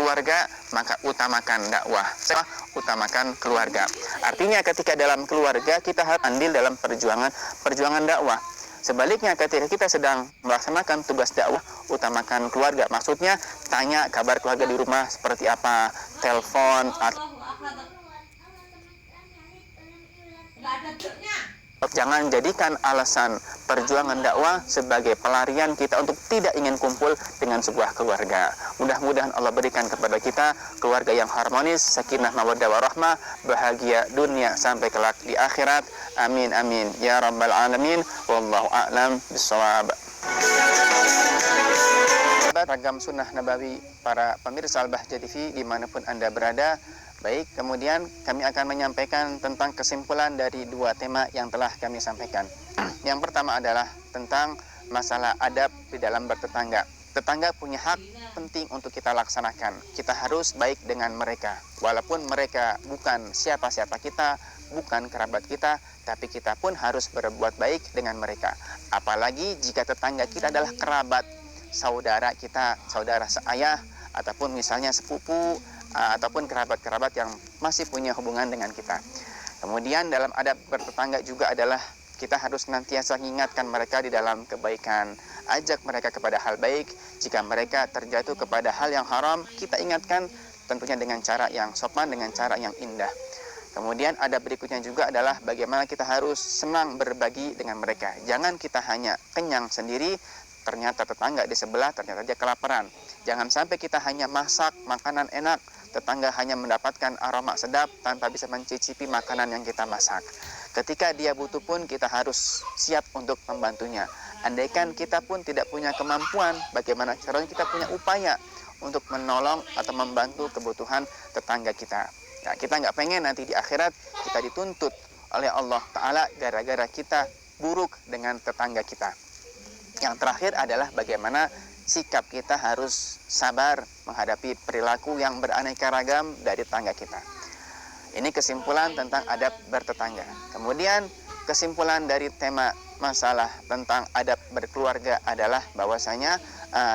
keluarga, maka utamakan dakwah. Utamakan keluarga. Artinya ketika dalam keluarga kita harus andil dalam perjuangan dakwah. Sebaliknya ketika kita sedang melaksanakan tugas dakwah, utamakan keluarga. Maksudnya tanya kabar keluarga di rumah seperti apa, telepon atau jangan jadikan alasan perjuangan dakwah sebagai pelarian kita untuk tidak ingin kumpul dengan sebuah keluarga. Mudah-mudahan Allah berikan kepada kita keluarga yang harmonis, sakinah mawaddah warahmah, bahagia dunia sampai kelak di akhirat. Amin amin ya rabbal alamin. Wallahu a'lam bishawab. Ragam sunnah nabawi para pemirsa Al-Bahjah TV dimanapun Anda berada. Baik, kemudian kami akan menyampaikan tentang kesimpulan dari dua tema yang telah kami sampaikan. Yang pertama adalah tentang masalah adab di dalam bertetangga. Tetangga punya hak penting untuk kita laksanakan. Kita harus baik dengan mereka. Walaupun mereka bukan siapa-siapa kita, bukan kerabat kita, tapi kita pun harus berbuat baik dengan mereka. Apalagi jika tetangga kita adalah kerabat, saudara kita, saudara seayah, ataupun misalnya sepupu, ataupun kerabat-kerabat yang masih punya hubungan dengan kita. Kemudian dalam adab bertetangga juga adalah kita harus senantiasa mengingatkan mereka di dalam kebaikan. Ajak mereka kepada hal baik. Jika mereka terjatuh kepada hal yang haram, kita ingatkan tentunya dengan cara yang sopan, dengan cara yang indah. Kemudian adab berikutnya juga adalah bagaimana kita harus senang berbagi dengan mereka. Jangan kita hanya kenyang sendiri, ternyata tetangga di sebelah ternyata dia kelaparan. Jangan sampai kita hanya masak makanan enak, tetangga hanya mendapatkan aroma sedap tanpa bisa mencicipi makanan yang kita masak. Ketika dia butuh pun kita harus siap untuk membantunya. Andaikan kita pun tidak punya kemampuan, bagaimana caranya kita punya upaya untuk menolong atau membantu kebutuhan tetangga kita. Ya, kita nggak pengen nanti di akhirat kita dituntut oleh Allah Ta'ala gara-gara kita buruk dengan tetangga kita. Yang terakhir adalah bagaimana sikap kita harus sabar menghadapi perilaku yang beraneka ragam dari tetangga kita. Ini kesimpulan tentang adab bertetangga. Kemudian kesimpulan dari tema masalah tentang adab berkeluarga adalah bahwasanya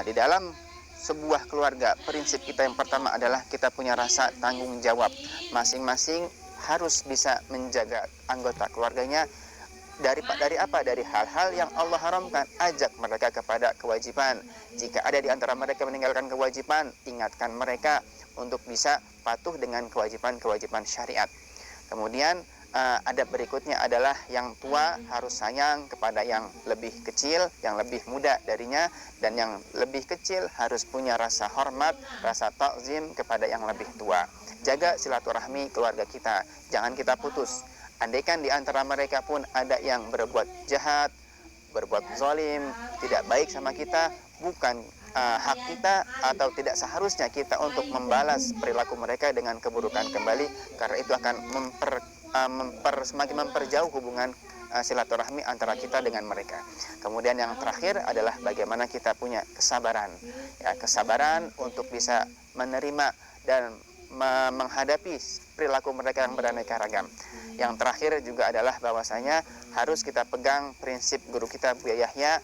di dalam sebuah keluarga, prinsip kita yang pertama adalah kita punya rasa tanggung jawab. Masing-masing harus bisa menjaga anggota keluarganya dari apa? Dari hal-hal yang Allah haramkan. Ajak mereka kepada kewajiban. Jika ada di antara mereka meninggalkan kewajiban, ingatkan mereka untuk bisa patuh dengan kewajiban-kewajiban syariat. Kemudian adab berikutnya adalah yang tua harus sayang kepada yang lebih kecil, yang lebih muda darinya, dan yang lebih kecil harus punya rasa hormat, rasa takzim kepada yang lebih tua. Jaga silaturahmi keluarga kita, jangan kita putus. Andaikan di antara mereka pun ada yang berbuat jahat, berbuat zalim, tidak baik sama kita, bukan hak kita atau tidak seharusnya kita untuk membalas perilaku mereka dengan keburukan kembali, karena itu akan semakin memperjauh hubungan silaturahmi antara kita dengan mereka. Kemudian yang terakhir adalah bagaimana kita punya kesabaran, ya, kesabaran untuk bisa menerima dan menghadapi perilaku mereka yang beraneka ragam. Yang terakhir juga adalah bahwasanya harus kita pegang prinsip guru kita Buya Yahya,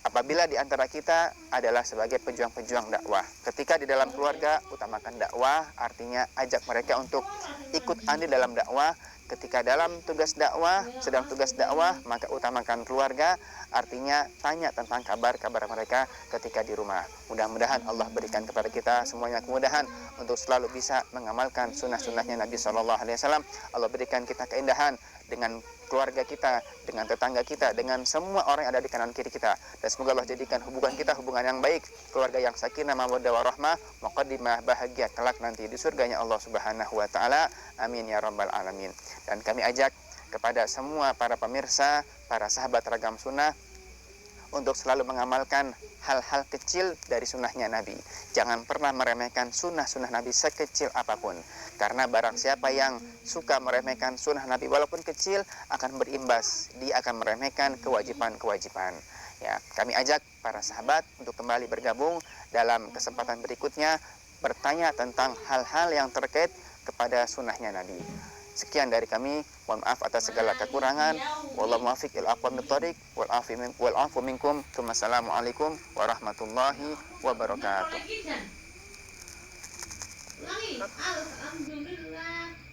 apabila di antara kita adalah sebagai pejuang-pejuang dakwah. Ketika di dalam keluarga, utamakan dakwah, artinya ajak mereka untuk ikut andil dalam dakwah. Ketika dalam tugas dakwah, sedang tugas dakwah, maka utamakan keluarga, artinya tanya tentang kabar-kabar mereka ketika di rumah. Mudah-mudahan Allah berikan kepada kita semuanya kemudahan untuk selalu bisa mengamalkan sunnah-sunnahnya Nabi SAW. Allah berikan kita keindahan dengan keluarga kita, dengan tetangga kita, dengan semua orang yang ada di kanan kiri kita. Dan semoga Allah jadikan hubungan kita hubungan yang baik, keluarga yang sakinah, mawaddah warahmah, muqaddimah, bahagia kelak nanti di surganya Allah Subhanahu wa taala. Amin ya rabbal alamin. Dan kami ajak kepada semua para pemirsa, para sahabat ragam sunnah untuk selalu mengamalkan hal-hal kecil dari sunnahnya Nabi. Jangan pernah meremehkan sunnah-sunnah Nabi sekecil apapun. Karena barang siapa yang suka meremehkan sunnah Nabi walaupun kecil, akan berimbas. Dia akan meremehkan kewajiban-kewajiban. Ya, kami ajak para sahabat untuk kembali bergabung dalam kesempatan berikutnya, bertanya tentang hal-hal yang terkait kepada sunnahnya Nabi. Sekian dari kami, mohon maaf atas segala kekurangan. Wallahu muwaffiq ila aqwamit thoriq wal afu minkum. Wassalamualaikum warahmatullahi wabarakatuh. Alhamdulillah.